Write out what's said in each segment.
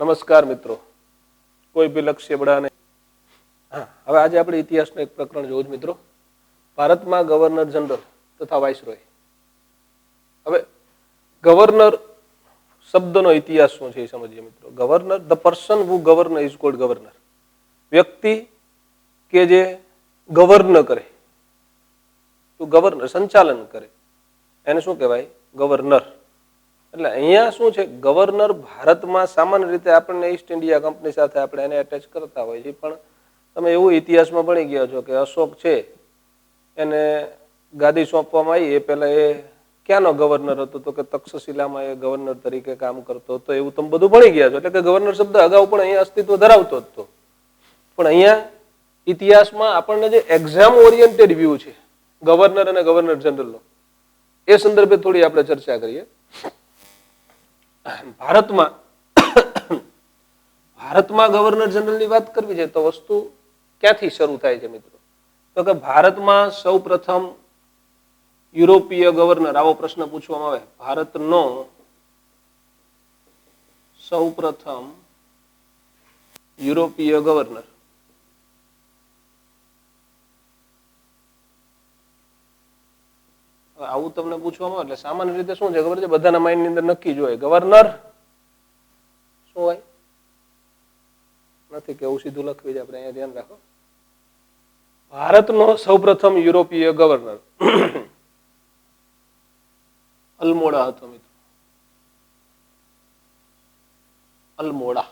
નમસ્કાર મિત્રો, કોઈ ભી લક્ષ્ય બડા નહીં. હા, હવે આજે આપણે ઇતિહાસનું એક પ્રકરણ જોવું મિત્રો. ભારતમાં ગવર્નર જનરલ તથા વાઇસરોય. હવે ગવર્નર શબ્દનો ઇતિહાસ શું છે એ સમજીએ મિત્રો. Governor, the person who governor is called governor. વ્યક્તિ કે જે ગવર્ન કરે, તો ગવર્નર સંચાલન કરે, એને શું કહેવાય? ગવર્નર. એટલે અહીંયા શું છે, ગવર્નર ભારતમાં સામાન્ય રીતે આપણને ઈસ્ટ ઇન્ડિયા કંપની સાથે આપણે એને એટેચ કરતા હોય છે, પણ તમે એવું ઇતિહાસમાં ભણી ગયા છો કે અશોક છે એને ગાદી સોંપવામાં આવી, એ પહેલા એ ક્યાંનો ગવર્નર હતો? તો કે તક્ષશિલામાં એ ગવર્નર તરીકે કામ કરતો હતો. એવું તમે બધું ભણી ગયા છો. એટલે કે ગવર્નર શબ્દ અગાઉ પણ અહીંયા અસ્તિત્વ ધરાવતો હતો. પણ અહીંયા ઇતિહાસમાં આપણને જે એક્ઝામ ઓરિએન્ટેડ વ્યૂ છે ગવર્નર અને ગવર્નર જનરલનો, એ સંદર્ભે થોડી આપણે ચર્ચા કરીએ. ભારતમાં ગવર્નર જનરલની વાત કરવી છે તો વસ્તુ ક્યાંથી શરૂ થાય છે મિત્રો? તો કે ભારતમાં સૌ પ્રથમ યુરોપીય ગવર્નર, આવો પ્રશ્ન પૂછવામાં આવે, ભારતનો સૌ પ્રથમ યુરોપીય ગવર્નર આવું તમને પૂછવામાં આવે એટલે સામાન્ય રીતે શું છે ખબર છે? બધાના માઇન્ડની અંદર નક્કી જ હોય ગવર્નર શું હોય. નથી કે એવું સીધું લખવી છે, આપણે અહીંયા ધ્યાન રાખો. ભારતનો સૌ પ્રથમ યુરોપીય ગવર્નર અલ્મોડા હતો મિત્રો. અલ્મોડા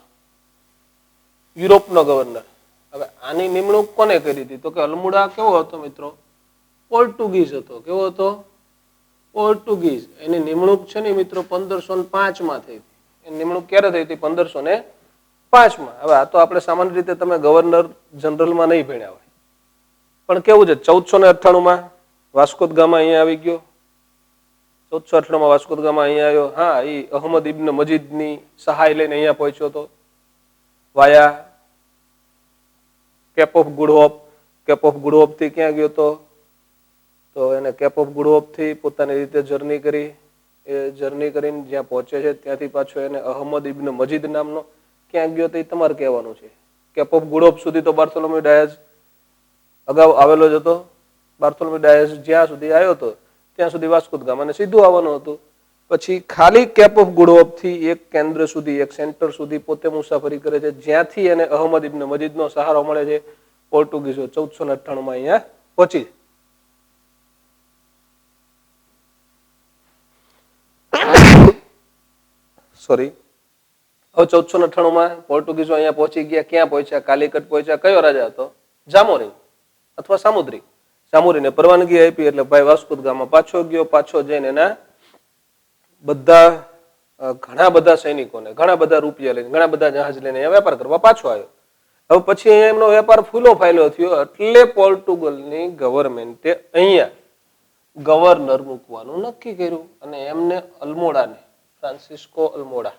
યુરોપનો ગવર્નર. હવે આની નિમણૂક કોને કરી હતી? તો કે અલ્મોડા કેવો હતો મિત્રો? પોર્ટુગીઝ હતો. કેવો હતો? પોર્ટુગીઝ. એની નિમણૂક છે ને મિત્રો 1505 થઈ હતી. એની નિમણૂક ક્યારે થઈ હતી? 1505. હવે આ તો આપણે સામાન્ય રીતે તમે ગવર્નર જનરલમાં નહીં ભણ્યા હોય, પણ કેવું છે 1498 વાસ્કો દ ગામા અહીંયા આવી ગયો. 1498 વાસ્કો દ ગામા અહીંયા આવ્યો. હા, એ અહમદ ઇબ્ન મજીદની સહાય લઈને અહીંયા પહોંચ્યો હતો via Cape of Good Hope. Cape of Good Hope થી ક્યાં ગયો હતો? તો એને કેપ ઓફ ગુડ હોપ થી પોતાની રીતે જર્ની કરી. એ જર્ની કરીને જ્યાં પહોંચે છે ત્યાંથી પાછો એને અહમદ ઇબ્ન મજીદ નામનો ક્યાં ગયો તો એ તમારે કહેવાનું છે. કેપ ઓફ ગુડ હોપ સુધી તો બાર્થોલોમ્યુ ડાયઝ અગાઉ આવેલો જ હતો. બાર્થોલોમ્યુ ડાયઝ જ્યાં સુધી આવ્યો હતો ત્યાં સુધી વાસ્કો દ ગામાને સીધું આવવાનું હતું. પછી ખાલી કેપ ઓફ ગુડ હોપ થી એક કેન્દ્ર સુધી, એક સેન્ટર સુધી પોતે મુસાફરી કરે છે, જ્યાંથી એને અહમદ ઇબ્ન મજીદનો સહારો મળે છે. પોર્ટુગીઝો 1498 અહીંયા પહોંચી. સોરી, હવે 1498 પોર્ટુગીઝો અહીંયા પહોંચી ગયા. ક્યાં પહોંચ્યા? કાલિકટ પહોંચ્યા. કયો રાજા હતો? જામોરિન અથવા સામુદ્રી. સામુદ્રીને પરવાનગી આપી એટલે ભાઈ વાસ્કો દ ગામા પાછો ગયો. પાછો જઈને એના ઘણા બધા સૈનિકોને, ઘણા બધા રૂપિયા લઈને, ઘણા બધા જહાજ લઈને અહીંયા વેપાર કરવા પાછો આવ્યો. હવે પછી અહીંયા એમનો વેપાર ફૂલો ફાયલો થયો એટલે પોર્ટુગલની ગવર્મેન્ટે અહીંયા ગવર્નર મૂકવાનું નક્કી કર્યું અને એમને અલ્મોડાને, ફ્રાન્સિસ્કો અલ્મોડા,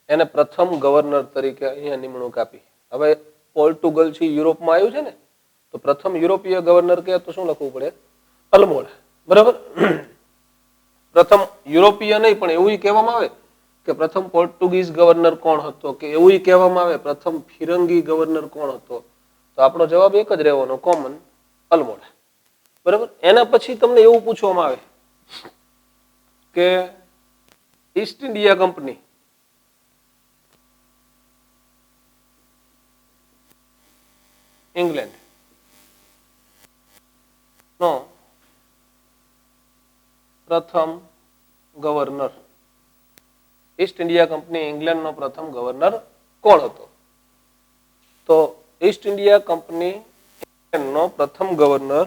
એને પ્રથમ ગવર્નર તરીકે અહીંયા નિમણૂક આપી. હવે પોર્ટુગલ છે યુરોપમાં આવ્યું છે ને, તો પ્રથમ યુરોપીય ગવર્નર કહે તો શું લખવું પડે? અલ્મોડા. બરાબર. પ્રથમ યુરોપીય નહીં, પણ એવું કહેવામાં આવે કે પ્રથમ પોર્ટુગીઝ ગવર્નર કોણ હતો, કે એવું કહેવામાં આવે પ્રથમ ફિરંગી ગવર્નર કોણ હતો, તો આપણો જવાબ એક જ રહેવાનો, કોમન, અલ્મોડા. બરાબર. એના પછી તમને એવું પૂછવામાં આવે કે ઈસ્ટ ઇન્ડિયા કંપની ઇંગ્લેન્ડ નો પ્રથમ governor, East India company England નો પ્રથમ ગવર્નર કોણ હતો? તો ઈસ્ટ ઇન્ડિયા કંપની ઇંગ્લેન્ડ નો પ્રથમ ગવર્નર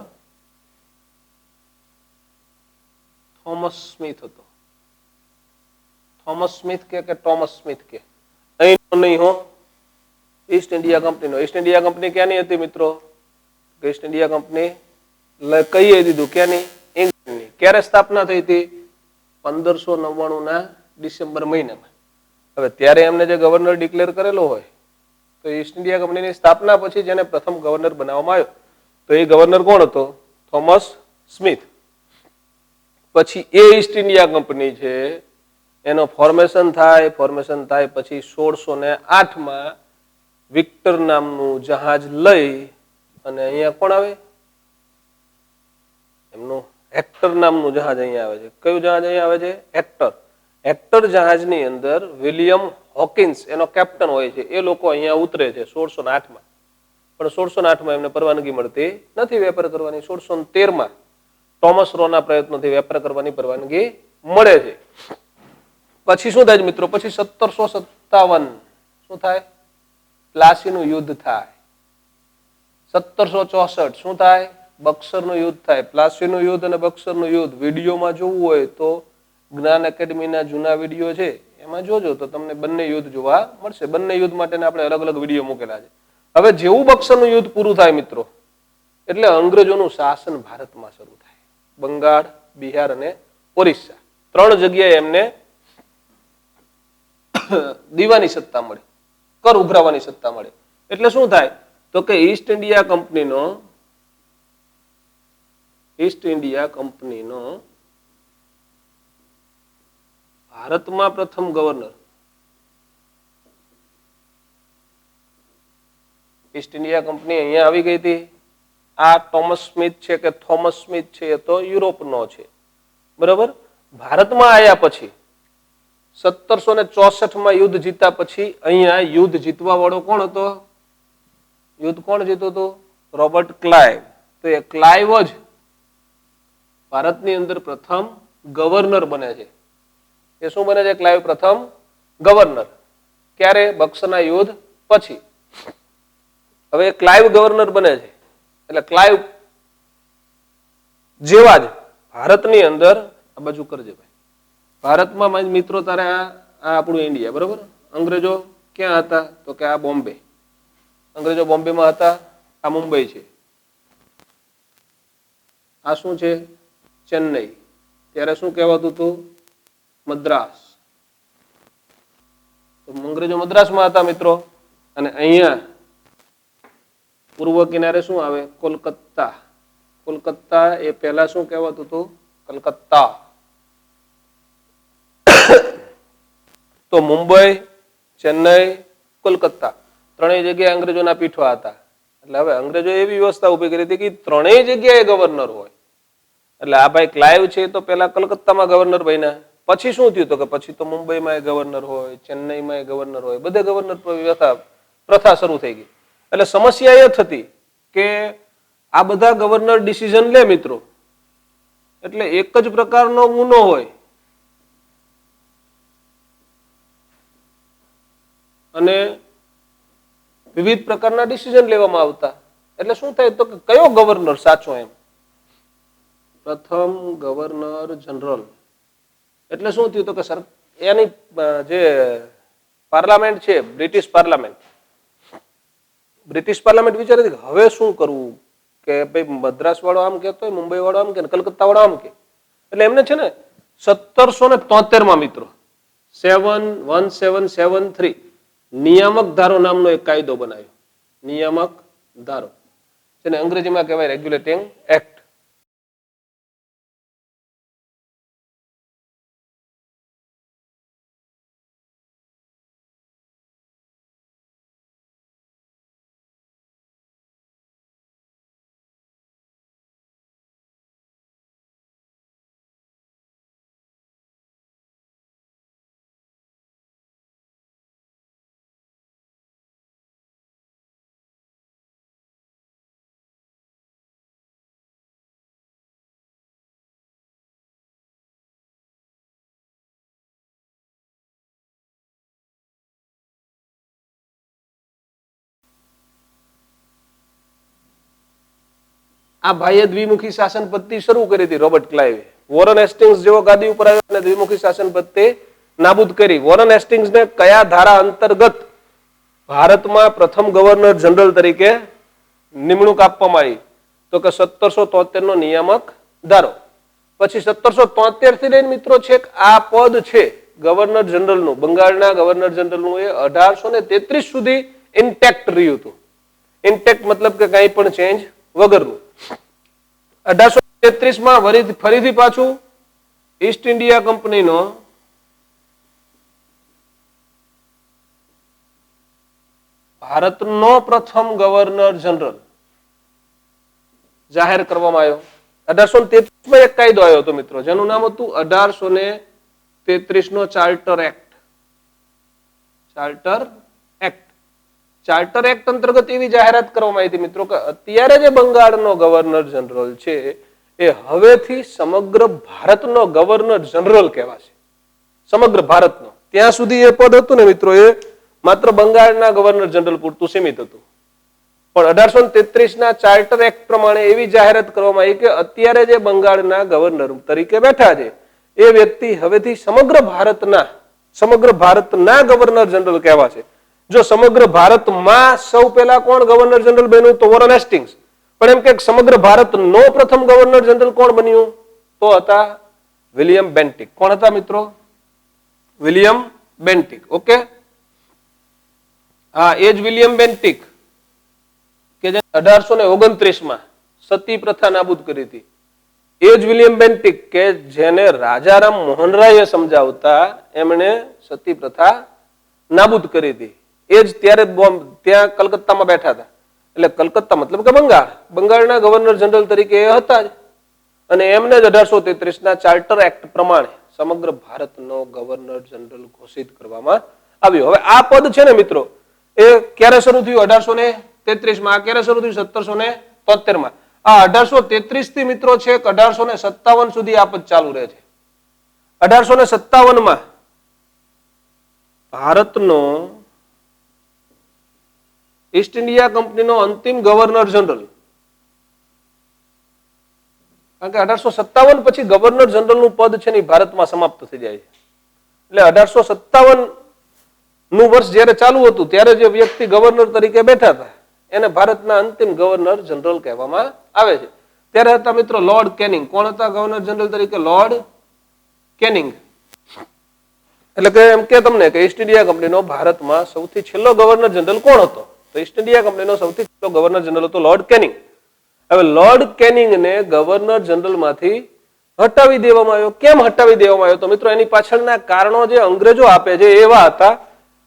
થોમસ સ્મિથ હતો. થોમસ સ્મિથ કે ટોમસ સ્મિથ કે અહીં નહીં હો, ઈસ્ટ ઇન્ડિયા કંપનીનો. ઈસ્ટ ઇન્ડિયા કંપની ક્યાંની હતી મિત્રો? ઈસ્ટ ઇન્ડિયા કંપની કહીએ દીધું ક્યાંની? ઇંગ્લેન્ડની. ક્યારે સ્થાપના થઈ હતી? 1599 ડિસેમ્બર મહિનામાં. હવે ત્યારે એમને જે ગવર્નર ડિક્લેર કરેલો હોય, તો ઈસ્ટ ઇન્ડિયા કંપનીની સ્થાપના પછી જેને પ્રથમ ગવર્નર બનાવવામાં આવ્યો તો એ ગવર્નર કોણ હતો? Thomas Smith. પછી એ ઈસ્ટ ઇન્ડિયા કંપની છે એનો ફોર્મેશન થાય પછી 1608 વિક્ટર નામનું જહાજ લઈ અને અહીંયા કોણ આવે? એમનું હેક્ટર નામનું જહાજ અહીંયા આવે છે. કયું જહાજ અહીંયા આવે છે? હેક્ટર. હેક્ટર જહાજની અંદર વિલિયમ હોકિન્સ એનો કેપ્ટન હોય છે. એ લોકો અહીંયા ઉતરે છે 1608 પણ 1608 એમને પરવાનગી મળતી નથી વેપાર કરવાની. 1613 ટોમસ રોના પ્રયત્નોથી વેપાર કરવાની પરવાનગી મળે છે. પછી શું થાય મિત્રો? પછી 1757 શું થાય? પ્લાસીનું યુદ્ધ થાય. 1764 શું થાય? બક્સરનું યુદ્ધ થાય. પ્લાસીનું યુદ્ધ અને બક્સરનું યુદ્ધ વિડીયોમાં જોવું હોય તો જ્ઞાન એકેડમીના જૂના વિડીયો છે એમાં જોજો તો તમને બંને યુદ્ધ જોવા મળશે. બંને યુદ્ધ માટે આપણે અલગ અલગ વિડીયો મૂકેલા છે. હવે જેવું બક્સરનું યુદ્ધ પૂરું થાય મિત્રો એટલે અંગ્રેજોનું શાસન ભારતમાં શરૂ થાય. બંગાળ, બિહાર અને ઓરિસ્સા 3 જગ્યાએ એમને દીવાની સત્તા મળે, કર ઉઘરાવવાની સત્તા મળે. એટલે શું થાય તો કે ઈસ્ટ ઇન્ડિયા કંપનીનો ભારતમાં પ્રથમ ગવર્નર ઈસ્ટ ઇન્ડિયા કંપની અહીંયા આવી ગઈ હતી. આ ટોમસ સ્મિથ છે કે થોમસ સ્મિથ છે એ તો યુરોપનો છે, બરાબર. ભારતમાં આવ્યા પછી 1764 યુદ્ધ જીત્યા પછી અહીંયા યુદ્ધ જીતવા વાળો કોણ હતો? યુદ્ધ કોણ જીતું હતું? Robert Clive. તો એ ક્લાઇવ જ ભારતની અંદર પ્રથમ ગવર્નર બને છે. એ શું બને છે? ક્લાઇવ પ્રથમ ગવર્નર. ક્યારે? બક્સરના યુદ્ધ પછી. હવે ક્લાઇવ ગવર્નર બને છે એટલે ક્લાઇવ જેવા જ ભારતની અંદર આ બાજુ કરજે ભાઈ. ભારતમાં મિત્રો તારે આ આપણું ઇન્ડિયા, બરોબર. અંગ્રેજો ક્યાં હતા? તો કે આ બોમ્બે. અંગ્રેજો બોમ્બેમાં હતા. આ મુંબઈ છે. આ શું છે? ચેન્નઈ. ત્યારે શું કહેવાતું હતું? મદ્રાસ. તો અંગ્રેજો મદ્રાસમાં હતા મિત્રો. અને અહીંયા પૂર્વ કિનારે શું આવે? કોલકાતા. કોલકાતા એ પહેલા શું કહેવાતું હતું? કલકત્તા. તો મુંબઈ, ચેન્નઈ, કોલકાતા ત્રણેય જગ્યાએ અંગ્રેજોના પીઠવા હતા. એટલે હવે અંગ્રેજો એવી વ્યવસ્થા ઉભી કરી હતી કે ત્રણેય જગ્યાએ ગવર્નર હોય. એટલે આ ભાઈ ક્લાઇવ છે તો પેલા કલકત્તામાં ગવર્નર બન્યા. પછી શું થયું? તો કે પછી તો મુંબઈમાં ગવર્નર હોય, ચેન્નઈમાં ગવર્નર હોય, બધે ગવર્નર પ્રથા શરૂ થઈ ગઈ. એટલે સમસ્યા એ થતી કે આ બધા ગવર્નર ડિસિઝન લે મિત્રો એટલે એક જ પ્રકારનો ગુનો હોય અને વિવિધ પ્રકારના ડિસિઝન લેવામાં આવતા. એટલે શું થાય તો કે કયો ગવર્નર સાચો? એમ પ્રથમ ગવર્નર જનરલ. એટલે શું થયું તો કે એની જે પાર્લામેન્ટ છે, બ્રિટિશ પાર્લામેન્ટ વિચારે કે હવે શું કરવું? કે ભાઈ મદ્રાસ વાળો આમ કહેતો હોય, મુંબઈ વાળો આમ કે, કલકત્તા વાળો આમ કે. એટલે એમને છે ને 1773 મિત્રો 1773 નિયામક ધારો નામનો એક કાયદો બનાવ્યો. નિયામક ધારો જેને અંગ્રેજીમાં કહેવાય રેગ્યુલેટિંગ એક્ટ. આ ભાઈએ દ્વિમુખી શાસન પદ્ધતિ શરૂ કરી હતી રોબર્ટ ક્લાઇવે. વોરન હેસ્ટિંગ્સ જેવો ગાદી ઉપર આવ્યો અને દ્વિમુખી શાસન પદ્ધતિ નાબૂદ કરી. વોરન હેસ્ટિંગ્સને કયા ધારા અંતર્ગત ભારતમાં પ્રથમ ગવર્નર જનરલ તરીકે નિમણૂક આપવામાં આવી? તો કે 1773 નો નિયામક ધારો. પછી 1773 થી લઈને મિત્રો છેક આ પદ છે ગવર્નર જનરલનું, બંગાળના ગવર્નર જનરલનું, એ 1833 સુધી ઇન્ટેક્ટ રહ્યું હતું. ઇન્ટેક્ટ મતલબ કે કંઈ પણ ચેન્જ વગરનું. 1833 માં ફરીથી પાછું ઈસ્ટ ઇન્ડિયા કંપનીનો ભારતનો પ્રથમ ગવર્નર જનરલ જાહેર કરવામાં આવ્યો? 1833 એક કાયદો આવ્યો હતો મિત્રો, જેનું નામ હતું 1833 નો ચાર્ટર એક્ટ. ચાર્ટર એક્ટ અંતર્ગત એવી જાહેરાત કરવામાં આવી હતી મિત્રો કે અત્યારે જે બંગાળનો ગવર્નર જનરલ છે એ હવેથી સમગ્ર ભારતનો ગવર્નર જનરલ કહેવાશે. સમગ્ર ભારતનો. ત્યાં સુધી એ પદ હતું ને મિત્રો, એ માત્ર બંગાળના ગવર્નર જનરલ પૂરતું સીમિત હતું. પણ 1833 ના ચાર્ટર એક્ટ પ્રમાણે એવી જાહેરાત કરવામાં આવી કે અત્યારે જે બંગાળના ગવર્નર તરીકે બેઠા છે એ વ્યક્તિ હવેથી સમગ્ર ભારતના ગવર્નર જનરલ કહેવાશે. જો સમગ્ર ભારતમાં સૌ પહેલા કોણ ગવર્નર જનરલ બન્યું? તો વોરન હેસ્ટિંગ્સ. પણ એમ કે સમગ્ર ભારતનો પ્રથમ ગવર્નર જનરલ કોણ બન્યું? તો હતા વિલિયમ બેન્ટિક. કોણ હતા મિત્રો? William Bentinck. ઓકે, હા, એ જ વિલિયમ બેન્ટિક કે જે 1829 સતી પ્રથા નાબૂદ કરી હતી. એ જ વિલિયમ બેન્ટિક કે જેને રાજારામ મોહન રાયે સમજાવતા એમણે સતી પ્રથા નાબૂદ કરી હતી. એ જ ત્યારે ત્યાં કલકત્તામાં બેઠા હતા. એટલે કલકત્તા મતલબ કે બંગાળના ગવર્નર જનરલ તરીકે એ હતા જ. અને એમને જ 1833 ના ચાર્ટર એક્ટ પ્રમાણે સમગ્ર ભારતનો ગવર્નર જનરલ ઘોષિત કરવામાં આવ્યો. હવે આ પદ છે ને મિત્રો, એ ક્યારે શરૂ થયું? 1833 ક્યારે શરૂ થયું? 1773. આ 1833 થી મિત્રો છે 1857 સુધી આ પદ ચાલુ રહે છે. 1857 ભારતનો ઈસ્ટ ઇન્ડિયા કંપનીનો અંતિમ ગવર્નર જનરલ, કારણ કે 1857 પછી ગવર્નર જનરલ નું પદ છે ને ભારતમાં સમાપ્ત થઈ જાય છે. એટલે 1857 નું વર્ષ જયારે ચાલુ હતું ત્યારે જે વ્યક્તિ ગવર્નર તરીકે બેઠા હતા એને ભારતના અંતિમ ગવર્નર જનરલ કહેવામાં આવે છે. ત્યારે હતા મિત્રો લોર્ડ કેનિંગ. કોણ હતા ગવર્નર જનરલ તરીકે? Lord canning. એટલે કે એમ કે તમને કે ઈસ્ટ ઇન્ડિયા કંપનીનો ભારતમાં સૌથી છેલ્લો ગવર્નર જનરલ કોણ હતો? તો ઈસ્ટ ઇન્ડિયા કંપનીનો સૌથી છેલ્લો ગવર્નર જનરલ હતો લોર્ડ કેનિંગ. હવે લોર્ડ કેનિંગને ગવર્નર જનરલ માંથી હટાવી દેવામાં આવ્યો. કેમ હટાવી દેવામાં આવ્યો? તો મિત્રો એની પાછળના કારણો જે અંગ્રેજો આપે છે એવા હતા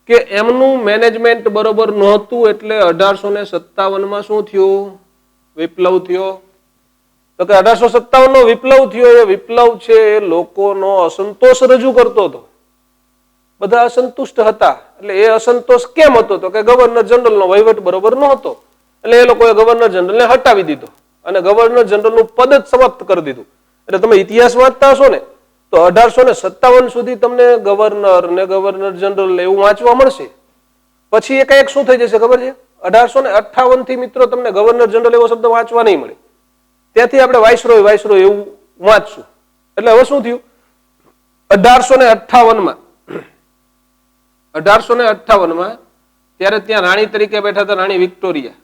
કે એમનું મેનેજમેન્ટ બરોબર નહોતું. એટલે 1857 શું થયું? વિપ્લવ થયો. તો કે 1857 નો વિપ્લવ થયો. એ વિપ્લવ છે એ લોકોનો અસંતોષ રજૂ કરતો હતો. બધા અસંતુષ્ટ હતા. એટલે એ અસંતોષ કેમ હતો? તો કે ગવર્નર જનરલનો વહીવટ બરોબર નહોતો. એટલે એ લોકોએ ગવર્નર જનરલને હટાવી દીધો અને ગવર્નર જનરલનું પદ જ સમાપ્ત કરી દીધું. એટલે તમે ઇતિહાસ વાંચતા હશો ને તો 1857 સુધી તમને ગવર્નર ને ગવર્નર જનરલ એવું વાંચવા મળશે. પછી એક શું થઈ જશે ખબર છે? 1858 થી મિત્રો તમને ગવર્નર જનરલ એવો શબ્દ વાંચવા નહીં મળે. ત્યાંથી આપણે વાઇસરોય એવું વાંચશું. એટલે હવે શું થયું? 1858 ત્યારે ત્યાં રાણી તરીકે બેઠા હતા રાણી વિક્ટોરિયા.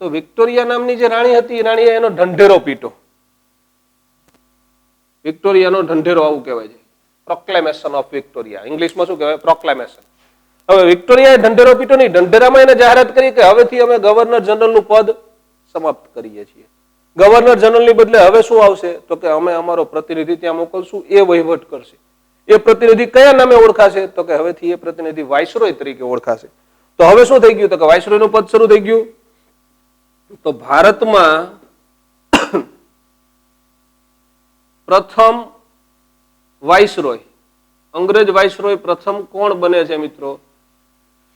તો વિક્ટોરિયા નામની જે રાણી હતી, રાણીએ એનો ઢંઢેરો પીટો. વિક્ટોરિયાનો ઢંઢેરો આવું કહેવાય છે, પ્રોક્લેમેશન ઓફ વિક્ટોરિયા. ઇંગ્લિશમાં શું કહેવાય? પ્રોક્લેમેશન. હવે વિક્ટોરિયાએ ઢંઢેરો પીટો નહીં, ઢંઢેરામાં એને જાહેરાત કરી કે હવેથી અમે ગવર્નર જનરલનું પદ સમાપ્ત કરીએ છીએ. ગવર્નર જનરલની બદલે હવે શું આવશે? તો કે અમે અમારો પ્રતિનિધિ ત્યાં મોકલશું, એ વહીવટ કરશે. એ પ્રતિનિધિ કયા નામે ઓળખાશે? તો કે હવેથી એ પ્રતિનિધિ વાઇસરોય તરીકે ઓળખાશે. તો હવે શું થઈ ગયું? તો કે વાઇસરોયનું પદ શરૂ થઈ ગયું. તો ભારતમાં પ્રથમ વાઇસરોય, અંગ્રેજ વાઇસરોય પ્રથમ કોણ બને છે મિત્રો?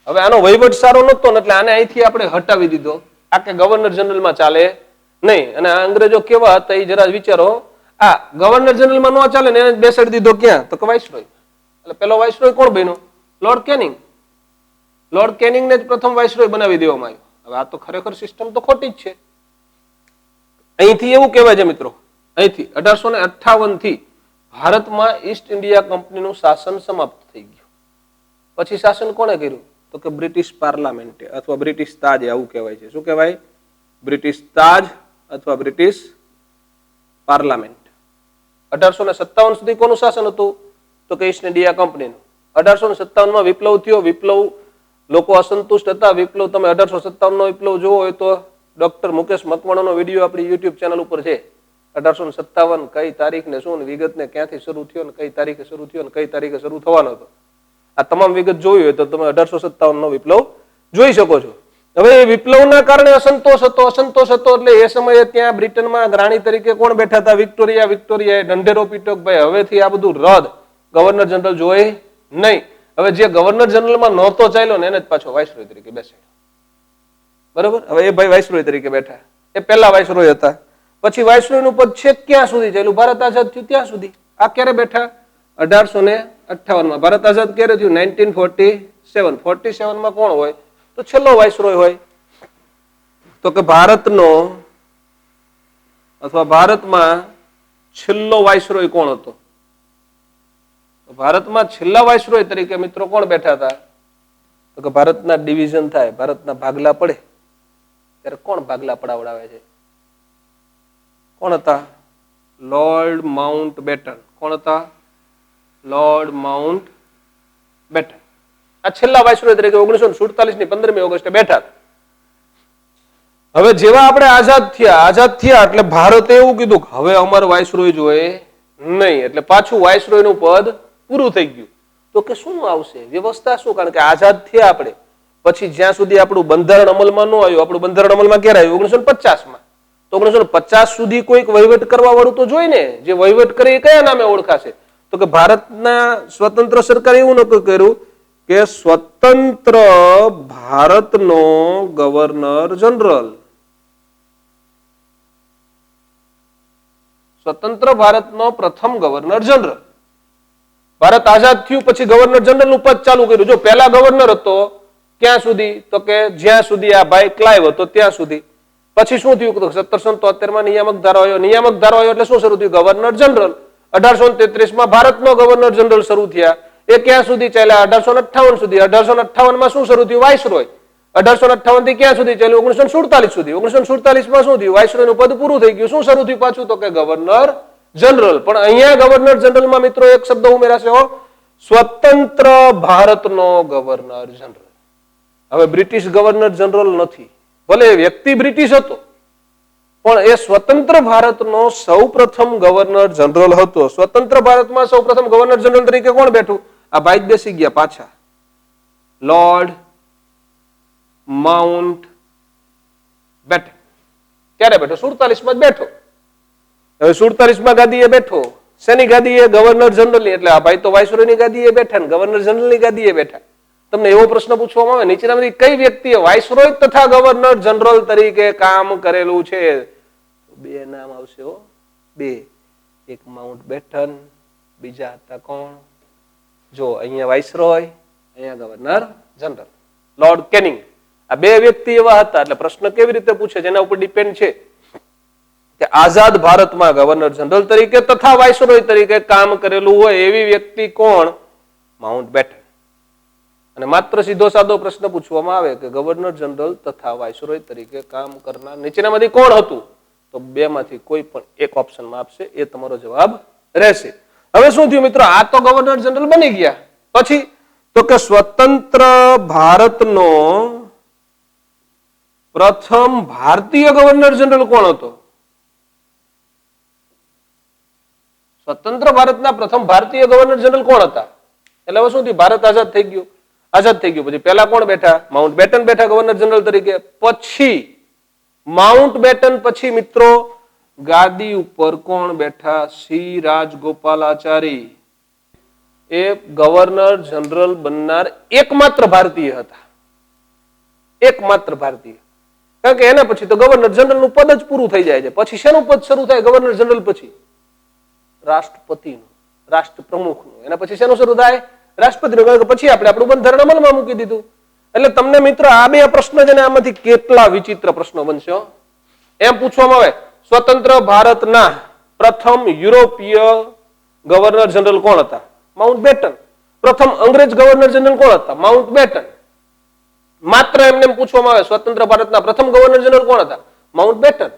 હવે આનો વહીવટ સારો નતો ને એટલે આને અહીંથી આપણે હટાવી દીધો. આ કે ગવર્નર જનરલમાં ચાલે નહીં. અને આ અંગ્રેજો કેવા હતા એ જરા વિચારો. આ ગવર્નર જનરલમાં ન ચાલે ને એને બેસાડી દીધો ક્યાં? તો કે વાઇસરોય. એટલે પેલો વાઇસરોય કોણ બન્યો? Lord canning. લોર્ડ કેનિંગને જ પ્રથમ વાઇસરોય બનાવી દેવામાં આવ્યો. હવે આ તો ખરેખર સિસ્ટમ તો ખોટી જ છે. અહીંથી એવું કહેવાય છે મિત્રો, અહીંથી 1858 થી ભારતમાં ઈસ્ટ ઇન્ડિયા કંપનીનું શાસન સમાપ્ત થઈ ગયું. પછી શાસન કોણે કર્યું? તો કે બ્રિટિશ પાર્લામેન્ટે અથવા બ્રિટિશ તાજે. આવું કહેવાય છે. શું કહેવાય? બ્રિટિશ તાજ અથવા બ્રિટિશ પાર્લામેન્ટ. 1857 સુધી કોનું શાસન હતું? તો કે ઈસ્ટ ઇન્ડિયા કંપનીનું. 1857 વિપ્લવ થયો. વિપ્લવ લોકો અસંતુષ્ટ હતા. વિપ્લવ તમે 1857 નો વિપ્લવ જોવો હોય તો ડોક્ટર મુકેશ મકવાણાનો વિડીયો આપણી યુટ્યુબ ચેનલ ઉપર છે. 1857 કઈ તારીખ ને શું વિગત ને ક્યાંથી શરૂ થયો ને કઈ તારીખે શરૂ થયો ને કઈ તારીખે શરૂ થવાનો હતો. આ તમામ વિગત જોઈ હોય તો તમે 1857 નો વિપ્લવ જોઈ શકો છો. હવે એ વિપ્લવના કારણે અસંતોષ હતો એટલે એ સમયે ત્યાં બ્રિટનમાં રાણી તરીકે કોણ બેઠા હતા? વિક્ટોરિયા ઢંઢેરો પીટો ભાઈ હવેથી આ બધું રદ, ગવર્નર જનરલ જોઈએ નહીં. હવે જે ગવર્નર જનરલમાં નહોતો ચાલ્યો ને એને જ પાછો વાઇસરોય તરીકે બેસાડ્યો. બરોબર, હવે એ ભાઈ વાઇસરોય તરીકે બેઠા. એ પહેલા વાઇસરોય હતા. પછી વાઇસરોય નું પદ છે ક્યાં સુધી ચાલ્યું? ભારત આઝાદ થયું ત્યાં સુધી. આ ક્યારે બેઠા? 1858 ભારત આઝાદ ક્યારે થયું? 1947. 47 કોણ હોય? તો છેલ્લો વાઇસરોય હોય. તો કે ભારતનો અથવા ભારતમાં છેલ્લો વાઇસરોય કોણ હતો? ભારતમાં છેલ્લા વાઇસરોય તરીકે મિત્રો કોણ બેઠા હતા? તો કે ભારતના ડિવિઝન થાય, ભારતના ભાગલા પડે ત્યારે કોણ ભાગલા પડાવડાવે છે? કોણ હતા? Lord Mountbatten. કોણ હતા? Lord Mountbatten. આ છેલ્લા વાઇસરોય તરીકે 1947 ની 15મી ઓગસ્ટે બેઠા. હવે જેવા આપણે આઝાદ થયા એટલે ભારતે એવું કીધું કે હવે અમારે વાઇસરોય જોઈએ નહીં, એટલે પાછું વાઇસરોય નું પદ પૂરું થઈ ગયું. તો કે શું આવશે? વ્યવસ્થા શું? કારણ કે આઝાદ થયા આપણે પછી જ્યાં સુધી આપણું બંધારણ અમલમાં ન આવ્યું, આપણું બંધારણ અમલમાં ક્યારે આવ્યું? 1950 તો 1950 સુધી કોઈક વહીવટ કરવા વાળું તો જોઈ ને. જે વહીવટ કરે એ કયા નામે ઓળખાશે? તો કે ભારતના સ્વતંત્ર સરકારે એવું નક્કી કર્યું કે સ્વતંત્ર ભારતનો ગવર્નર જનરલ. સ્વતંત્ર ભારતનો પ્રથમ ગવર્નર જનરલ. ભારત આઝાદ થયું પછી ગવર્નર જનરલ નું પદ ચાલુ કર્યું. જો પહેલા ગવર્નર હતો ક્યાં સુધી? તો કે જ્યાં સુધી આ ભાઈ ક્લાઇવ હતો ત્યાં સુધી. પછી શું થયું? 1773 નિયામક ધારો આવ્યો. નિયામક ધારો આવ્યો એટલે શું શરૂ થયું? Governor general. 1833 ભારતનો ગવર્નર જનરલ શરૂ થયા. એ ક્યાં સુધી ચાલ્યા? 1858 સુધી. 1858 શું શરૂ થયું? વાઇસરોય. 1858 થી ક્યાં સુધી ચાલ્યું? 1947 સુધી. 1947 શું થયું? વાઇસરોય નું પદ પૂરું થઈ ગયું. શું શરૂ થયું પાછું? તો કે ગવર્નર જનરલ. પણ અહીંયા ગવર્નર જનરલમાં મિત્રો એક શબ્દ ઉમેરાશે, સ્વતંત્ર ભારતનો ગવર્નર જનરલ. હવે બ્રિટિશ ગવર્નર જનરલ નથી, ભલે વ્યક્તિ બ્રિટિશ હતો પણ એ સ્વતંત્ર ભારતનો સૌપ્રથમ ગવર્નર જનરલ હતો. સ્વતંત્ર ભારતમાં સૌપ્રથમ ગવર્નર જનરલ તરીકે કોણ બેઠું? આ ભાઈ બેસી ગયા પાછા, લોર્ડ માઉન્ટ બેટન. ક્યારે બેઠો? 47 બેઠો. હવે 47 ગાદીએ બેઠો. શેની ગાદીએ? ગવર્નર જનરલની. એટલે આ ભાઈ તો વાઇસરોયની ગાદીએ બેઠા ને ગવર્નર જનરલની ગાદીએ બેઠા. તમને એવો પ્રશ્ન પૂછવામાં આવે નીચેનામાંથી કઈ વ્યક્તિએ વાઇસરોય તથા ગવર્નર જનરલ તરીકે કામ કરેલું છે? બે નામ આવશે હો, બે. એક માઉન્ટ બેટન, બીજા હતા કોણ? જો અહીંયા વાઇસરોય, અહીંયા ગવર્નર જનરલ લોર્ડ કેનિંગ. આ બે વ્યક્તિ એવા હતા. એટલે પ્રશ્ન કેવી રીતે પૂછે જેના ઉપર ડિપેન્ડ છે કે આઝાદ ભારતમાં ગવર્નર જનરલ તરીકે તથા વાઇસરોય તરીકે કામ કરેલું હોય એવી વ્યક્તિ કોણ? Mountbatten. અને માત્ર સીધો સાદો પ્રશ્ન પૂછવામાં આવે કે ગવર્નર જનરલ તથા વાઇસરોય તરીકે કામ કરનાર નીચેનામાંથી કોણ હતું? તો બે માંથી કોઈ પણ એક ઓપ્શનમાં આપશે, એ તમારો જવાબ રહેશે. હવે શું થયું મિત્રો? આ તો ગવર્નર જનરલ બની ગયા. પછી તો કે સ્વતંત્ર ભારતનો પ્રથમ ભારતીય ગવર્નર જનરલ કોણ હતો? સ્વતંત્ર ભારતના પ્રથમ ભારતીય ગવર્નર જનરલ કોણ હતા? એટલે હવે શું થયું? ભારત આઝાદ થઈ ગયું. પછી પહેલા કોણ બેઠા? માઉન્ટ બેટન બેઠા ગવર્નર જનરલ તરીકે. પછી માઉન્ટ બેટન પછી મિત્રો ગાદી ઉપર કોણ બેઠા? શ્રી રાજગોપાલાચારી. એ ગવર્નર જનરલ બનનાર એકમાત્ર ભારતીય હતા. એકમાત્ર ભારતીય. કારણ કે એના પછી તો ગવર્નર જનરલ નું પદ જ પૂરું થઈ જાય છે. પછી શેનું પદ શરૂ થાય? ગવર્નર જનરલ પછી રાષ્ટ્રપતિનું, રાષ્ટ્ર પ્રમુખનું. એના પછી શેનું શરૂ થાય? રાષ્ટ્રપતિનું. કારણ કે પછી આપણે આપણું બંધારણ અમલમાં મૂકી દીધું. એટલે તમને મિત્રો આ બે પ્રશ્ન છે ને, આમાંથી કેટલા વિચિત્ર પ્રશ્નો બનશે. એમ પૂછવામાં આવે સ્વતંત્ર ભારતના પ્રથમ યુરોપીય ગવર્નર જનરલ કોણ હતા? Mountbatten. પ્રથમ અંગ્રેજ ગવર્નર જનરલ કોણ હતા? Mountbatten. માત્ર એમને પૂછવામાં આવે સ્વતંત્ર ભારતના પ્રથમ ગવર્નર જનરલ કોણ હતા? Mountbatten.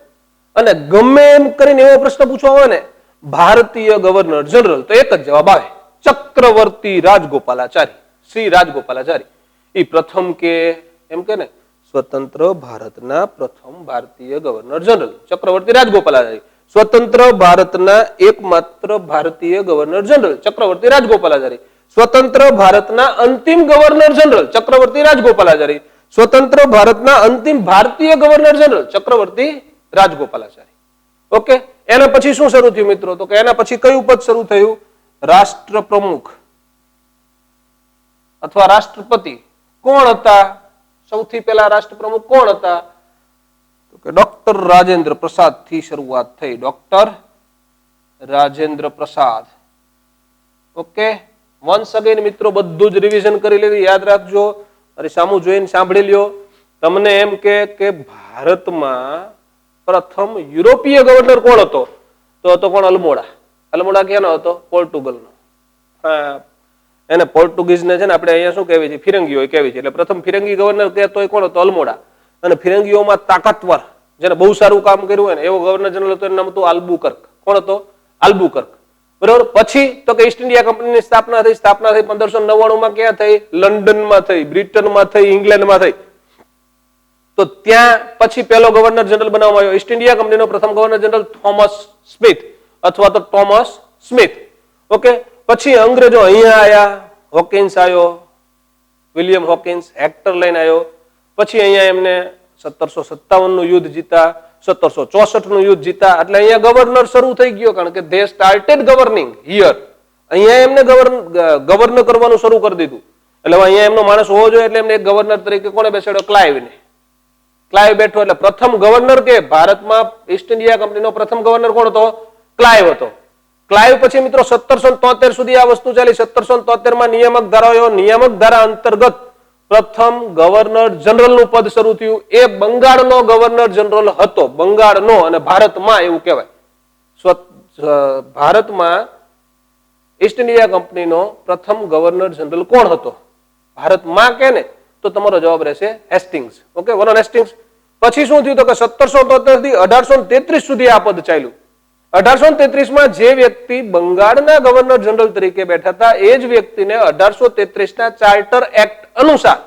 અને ગમે એમ કરીને એવો પ્રશ્ન પૂછવામાં આવે ને ભારતીય ગવર્નર જનરલ, તો એક જ જવાબ આવે, ચક્રવર્તી રાજગોપાલાચારી. શ્રી રાજગોપાલાચારી એ પ્રથમ કે એમ કે ને સ્વતંત્ર ભારતના પ્રથમ ભારતીય ગવર્નર જનરલ ચક્રવર્તી રાજગોપાલાચારી. સ્વતંત્ર ભારતના એકમાત્ર ભારતીય ગવર્નર જનરલ ચક્રવર્તી રાજગોપાલાચારી. સ્વતંત્ર ભારતના અંતિમ ગવર્નર જનરલ ચક્રવર્તી રાજગોપાલાચારી. સ્વતંત્ર ભારતના અંતિમ ભારતીય ગવર્નર જનરલ ચક્રવર્તી રાજગોપાલાચારી. ઓકે, એના પછી શું શરૂ થયું મિત્રો? તો કે એના પછી કયું પદ શરૂ થયું? રાષ્ટ્ર પ્રમુખ અથવા રાષ્ટ્રપતિ. કોણ હતા સૌથી પહેલા રાષ્ટ્ર પ્રમુખ? કોણ હતા? તો કે ડોક્ટર રાજેન્દ્ર પ્રસાદ થી શરૂઆત થઈ. Doctor Rajendra Prasad. Okay, once again મિત્રો બધું જ રિવિઝન કરી લેવી, યાદ રાખજો. અરે સામું જોઈને સાંભળી લ્યો. તમને એમ કે ભારતમાં પ્રથમ યુરોપીય ગવર્નર કોણ હતો? તો હતો કોણ? અલ્મોડા. અલ્મોડા ક્યાંનો હતો? પોર્ટુગલનો. એને પોર્ટુગીઝ ને છે ને આપણે અહીંયા શું કહેવી છે? ફિરંગીઓ કહેવી છે. એટલે પ્રથમ ફિરંગી ગવર્નર કહેતો હોય કોણ હતો? અલ્મોડા. અને ફિરંગીઓમાં તાકાતવર જેને બહુ સારું કામ કર્યું હોય ને એવો ગવર્નર જનરલ હતો, એનું નામ હતું આલ્બુકર્ક. કોણ હતો? આલ્બુકર્ક. બરોબર. પછી તો કે ઈસ્ટ ઇન્ડિયા કંપનીની સ્થાપના થઈ. સ્થાપના થઈ 1599 ક્યાં થઈ? લંડનમાં થઈ, બ્રિટનમાં થઈ, ઇંગ્લેન્ડમાં થઈ. તો ત્યાં પછી પહેલો ગવર્નર જનરલ બનાવવામાં આવ્યો ઈસ્ટ ઇન્ડિયા કંપનીનો પ્રથમ ગવર્નર જનરલ થોમસ સ્મિથ અથવા તો ટોમસ સ્મિથ. ઓકે, પછી અંગ્રેજો અહીંયા આયા, હોકિન્સ આવ્યો, વિલિયમ હોકિન્સ હેક્ટર લઈને આવ્યો. પછી અહીંયા એમને 1757 નું યુદ્ધ જીતા, 1764 નું યુદ્ધ જીતા. એટલે અહીંયા ગવર્નર શરૂ થઈ ગયો, કારણ કે દે સ્ટાર્ટેડ ગવર્નિંગ હિયર. અહીંયા એમને ગવર્નર કરવાનું શરૂ કરી દીધું. એટલે અહીંયા એમનો માણસ હોવો જોઈએ. એટલે એમને એક ગવર્નર તરીકે કોણે બેસાડ્યો? ક્લાઇવને. ક્લાઇવ બેઠો. એટલે પ્રથમ ગવર્નર કે ભારતમાં ઈસ્ટ ઇન્ડિયા કંપનીનો પ્રથમ ગવર્નર કોણ હતો? ક્લાઇવ હતો. ક્લાઇવ પછી મિત્રો 1773 સુધી આ વસ્તુ ચાલી. 1773 માં નિયામક ધારા, નિયામક ધારા અંતર્ગત પ્રથમ ગવર્નર જનરલ નું પદ શરૂ થયું. એ બંગાળનો ગવર્નર જનરલ હતો. બંગાળનો. અને ભારતમાં એવું કહેવાય, ભારતમાં ઈસ્ટ ઇન્ડિયા કંપનીનો પ્રથમ ગવર્નર જનરલ કોણ હતો? ભારતમાં કે ને તો તમારો જવાબ રહેશે હેસ્ટિંગ્સ. Okay, Warren Hastings. પછી શું થયું? તો કે 1773 થી 1833 સુધી આ પદ ચાલ્યું. 1833 માં જે વ્યક્તિ બંગાળના ગવર્નર જનરલ તરીકે બેઠા હતા એ જ વ્યક્તિને 1833 ના ચાર્ટર એક્ટ અનુસાર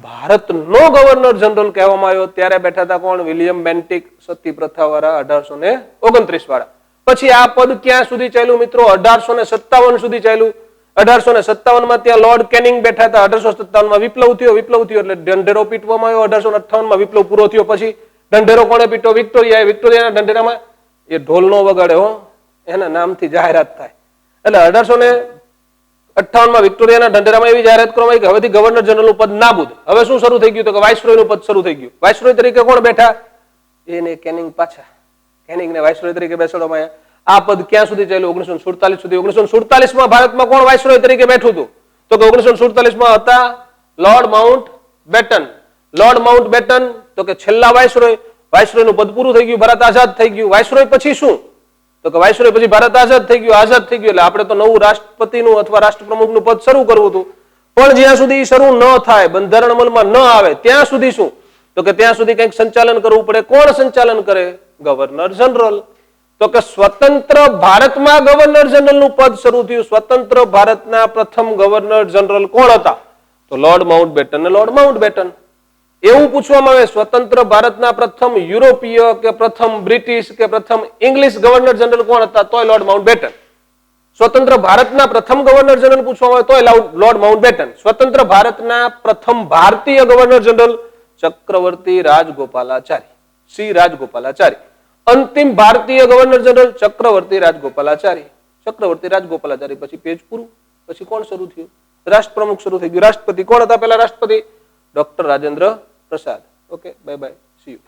ભારતનો ગવર્નર જનરલ કહેવામાં આવ્યો. ત્યારે બેઠા હતા કોણ? વિલિયમ બેન્ટિક, સતી પ્રથા વાળા, 1829 વાળા. પછી આ પદ ક્યાં સુધી ચાલ્યું મિત્રો? 1857 સુધી ચાલ્યું. 1857 માં ત્યાં લોર્ડ કેનિંગ બેઠા હતા. 1857 માં વિપ્લવ થયો. વિપ્લવ થયો એટલે ઢંઢેરો પીટવામાં આવ્યો. 1858 માં વિપ્લવ પૂરો થયો. પછી ઢંઢેરો કોણે પીટો? વિક્ટોરિયાએ. વિક્ટોરિયાના ઢંઢેરામાં એ ઢોલ નો વગાડે હો, એના નામથી જાહેરાત થાય. એટલે 1858 માં વિક્ટોરિયાના ઢંઢેરામાં એવી જાહેરાત કરવામાં આવી કે હવેથી ગવર્નર જનરલ નું પદ નાબૂદ. હવે શું શરૂ થઈ ગયું? તો કે વાઇસરોય નું પદ શરૂ થઈ ગયું. વાઇસરોય તરીકે કોણ બેઠા? એને કેનિંગ. પાછા કેનિંગને વાઇસરોય તરીકે બેસાડવામાં આવ્યા. આ પદ ક્યાં સુધી ચાલ્યું? 1947 સુધી. 1947 માં ભારતમાં કોણ વાઇસરોય તરીકે બેઠું હતું? તો કે 1947 માં હતા Lord Mountbatten. Lord Mountbatten તો કે છેલ્લા વાઇસરોય. વાઇસરોય નું પદ પૂરું થઈ ગયું, ભારત આઝાદ થઈ ગયું. વાઇસરોય પછી શું? તો કે વાઇસરોય પછી ભારત આઝાદ થઈ ગયું. આઝાદ થઈ ગયું એટલે આપણે તો નવું રાષ્ટ્રપતિનું અથવા રાષ્ટ્રપ્રમુખનું પદ શરૂ કરવું હતું. પણ જ્યાં સુધી શરૂ ન થાય, બંધારણ અમલમાં ન આવે ત્યાં સુધી શું? તો કે ત્યાં સુધી કંઈક સંચાલન કરવું પડે. કોણ સંચાલન કરે? Governor general. તો કે સ્વતંત્ર ભારતમાં ગવર્નર જનરલ નું પદ શરૂ થયું. સ્વતંત્ર ભારતના પ્રથમ ગવર્નર જનરલ કોણ હતા? તો લોર્ડ માઉન્ટ બેટન ને લોર્ડ માઉન્ટ બેટન. એવું પૂછવામાં આવે સ્વતંત્ર ભારતના પ્રથમ યુરોપીય કે પ્રથમ બ્રિટિશ કે પ્રથમ ઇંગ્લિશ ગવર્નર જનરલ કોણ હતા? તોય લોર્ડ માઉન્ટ બેટન. સ્વતંત્ર ભારતના પ્રથમ ગવર્નર જનરલ પૂછવામાં આવે તોય લોર્ડ માઉન્ટ બેટન. સ્વતંત્ર ભારતના પ્રથમ ભારતીય ગવર્નર જનરલ ચક્રવર્તી રાજગોપાલાચારી, શ્રી રાજગોપાલાચારી. અંતિમ ભારતીય ગવર્નર જનરલ ચક્રવર્તી રાજગોપાલાચારી. ચક્રવર્તી રાજગોપાલાચારી પછી પેજ પૂરું. પછી કોણ શરૂ થયું? રાષ્ટ્રપ્રમુખ શરૂ થઈ ગયું. રાષ્ટ્રપતિ કોણ હતા? પહેલા રાષ્ટ્રપતિ doctor Rajendra Prasad. Okay, bye bye, C you.